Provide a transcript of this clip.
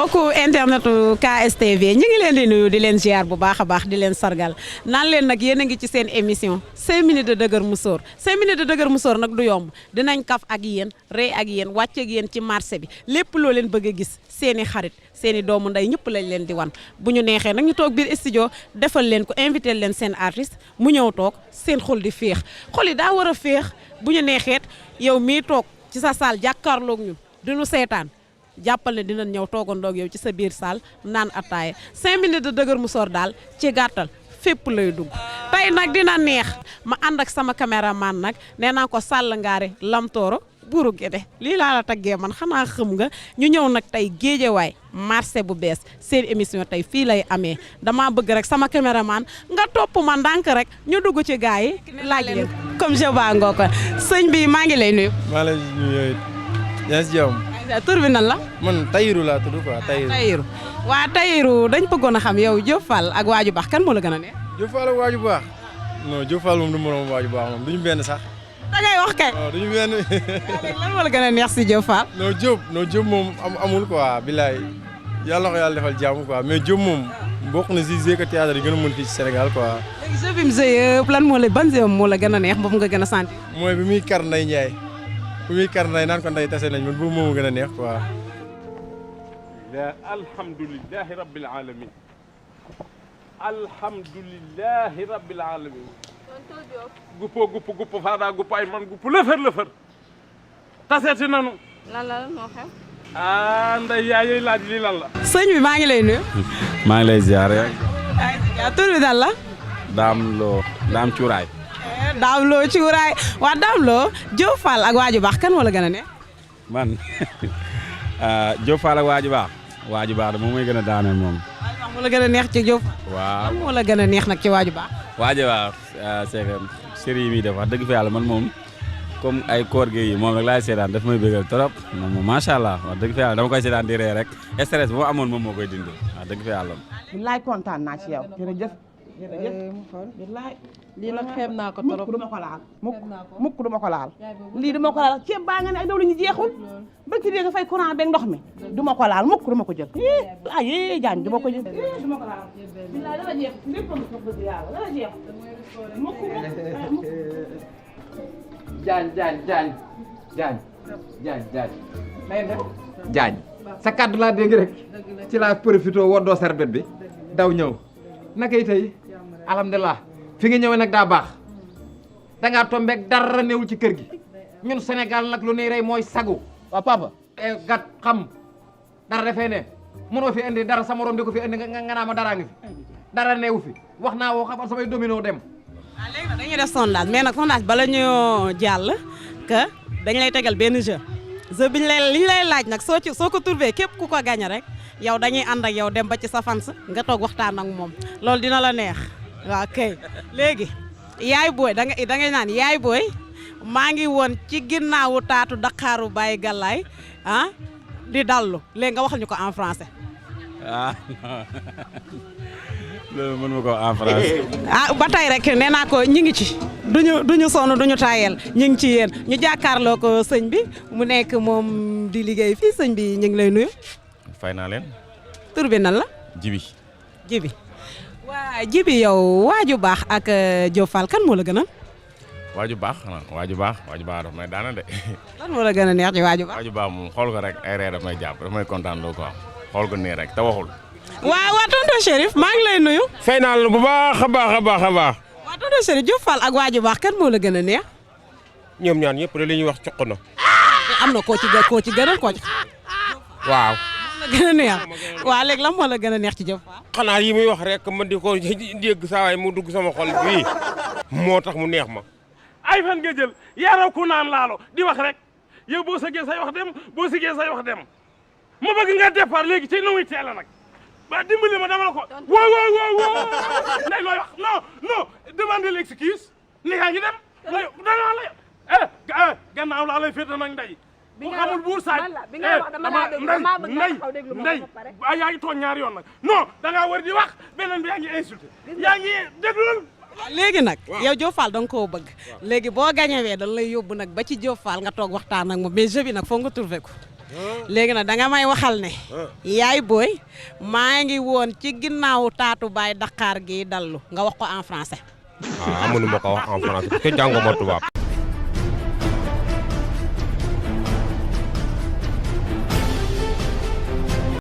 mbokku internetu KSTV ñu ngi leen di nuyu di leen ziar bu baax a baax di leen sargal naan leen nag yéen a ngi ci seen émission 5 minutes de dëgër musóor 5 minutes de dëgër musóor nag du yomb dinañ kaf ak yéen rey ak yéen wàcc ak yéen ci marché bi lépp loo leen bëgg a gis seeni xarit seeni doomu ndey ñëpp lañ leen di wan bu ñu neexee nag ñu toog biir studio defal leen ko invité leen seen artiste mu ñëw toog seen xol di féex xol yi daa war a féex bu ñu neexeet yow mii toog ci sa saal jàkkaarloog ñun di nu seetaan jàppal ne dinañ ñëw toogandoog yow ci sa biir saal naan ataaya 5 minutes de dëgër musóor daal ci gàttal fépp lay dugg tey nag dina neex ma ànd ak sama caméraman nag nee naa ko Sall Ngaari Lamtooro Buuru Gédé lii laa la taggee man xanaa xam nga ñu ñëw nag tey Géejawaay marché bu bees seen émission tey fii lay amee dama bëgg rek sama caméraman nga topp ma ndànk rek ñu dugg ci gars yi laaj leen comme je ba ngoo ko sëñ bi maa ngi lay nuyu. maa lay nuyu yaa si jàmm. tur bi nan la. man Tayiru laa tudd quoi Tayiru waa Tayiru dañ bëggoon a xam yow Diop Fall ak Waaju Baax kan moo la gën a neex. Diop Fall ak Waaju Baax non Diop Fall moom du moroom Waaju Baax moom duñu benn sax. da ngay wax kay. non duñu benn. lan moo la gën a neex si Diop Fall. non Diop moom amul quoi bilaay yàlla na ko yàlla defal jàmm quoi mais Diop moom bokk na si jeu théâtre yi gën a mën fii ci Sénégal quoi. léegi jeu bi mu jeu yëpp lan moo la ban jeu moo la gën a neex boobu nga gën a sant. mooy bi muy kar Ndeye Ndiaye. bu muy kar nday naan ko nday tase nañ man boobu moomu gën a neex quoi. alhamdulillahi rabbil alamin alhamdulillahi rabbil alamin guppo faada guppo ay man guppo lëfër taseeti nanu lan moo xew nday yaay laaj li lan la sëñ bi maa ngi lay nuyu. maa ngi lay ziar rek. tur bi dal la. daam cuuraay. daam loo cuuraay waa daam loo Diop Fall ak Waaju Baax kan moo la gën a neex. man Diop Fall ak Waaju Baax. Waaju Baax de moom mooy gën a daaneel moom. moo la gën a neex ci Diop. waaw moo la gën a neex nag ci Waaju Baax. Waaju Baax c'est que série yi muy def wax dëgg fa yàlla man moom comme ay koor gi yi moom rek laay seetaan daf may bëggal trop moom macha allah wax dëgg fa yàlla dama koy seetaan di ree rek stress bu ma amoon moom moo koy dindi wax dëgg fa yàlla. billaay kontaan naa ci yow jërëjëf. mu xool billaay lii nag xeeb naa ko trop mukk duma ko laal mukk duma ko laal lii duma ko laal ceeb baa nga ne ay dawlu ñu jeexul ba ci dee nga fay courant beeg ndox mi duma ko laal mukk duma ko jël ay jaañ duma ko jël duma ko laal billaay dana jeex lépp ko bëgg yàlla dana jeex mukk jaañ sa kàddu laa dégg rek ci laa profité woddoo sarbet bi daw ñëw nakay tey alhamdulilah fi nga ñëwee nag daa baax dangaa tombeeg dara newul ci kër gi ñun Sénégal nag lu nuy rey mooy sagu waaw papa gat xam dara defee ne mënoo fi indi dara sa morom di ko fi indi nga naa ma daraa ngi fi dara newu fi wax naa woo xabar samay domino dem waaw léegi nag dañuy def sondage mais nag sondage bala ñoo jàll que dañ lay tegal benn jeu bi li ñu lay laaj nag soo ko trouvé képp ku ko gagné rek yow dañuy ànd ak yow dem ba ci sa fans nga toog waxtaan ak moom loolu dina la neex waaw kay léegi yaay booy da ngay naan yaay booy maa ngi woon ci ginnaawu taatu Dakaaru Baye Galaay di dallu léegi nga waxal ñu ko en français. loolu mën ma ko en français. ba tey rek nee naa ko ñu ngi ci duñu sonn duñu taayel ñu ngi ci yéen ñu jàkkaarloo ko sëñ bi mu nekk moom di liggéey fii sëñ bi ñu ngi lay nuyu. fay naa leen. tur bi nan la. Jibi waa Jibi yow Waaju Baax ak Diop Fall kan moo la gën a. Waaju Baax xanaa Waaju Baax daf may daana de. lan moo la gën a neex ci Waaju Baax. Waaju Baax moom xool ko rek ay ree daf may jàpp daf may kontaan loo quoi xool ko nii rek te waxul. waa tonton Chérif maa ngi lay nuyu. fay naa la bu baax a baax waa tonton Chérif Diop Fall ak Waaju Baax kan moo la gën a neex. ñoom ñaan ñëpp de li ñuy wax cuq na am na koo ci gënal koo ci. waaw la gën a neex waa léegi lan moo la gën a neex ci Diop Fall. xanaa yi muy wax rek man di ko dégg saa waay mu dugg sama xol bii moo tax mu neex ma ay fan nga jël yaaraw ku naan laalo di wax rek yow boo sëggee say wax dem boo siggee say wax dem ma bëgg nga départ léegi ci nu muy teel a nag ba dimbali ma dama la ko woo nday looy wax non demande l'excuse ni yaa ngi dem danaa la gannaaw laa lay féete nag nday bu xamul buur saaj nday yaa ngi tooñ ñaari yoon nag non da ngaa war di wax beneen bi yaa ngi insulté yaa ngi déglul léegi nag yow Diop Fall da nga koo bëgg léegi boo gañewee dañ lay yóbbu nag ba ci Diop Fall nga toog waxtaan ak moom mais jeu bi nag foog nga trouvé ko léegi nag danga may waxal ne yaay booy maa ngi woon ci ginnaaw taatu baay Dakar gi dallu nga wax ko en français. mënu ma ko wax en français parce que jànguma tubaab.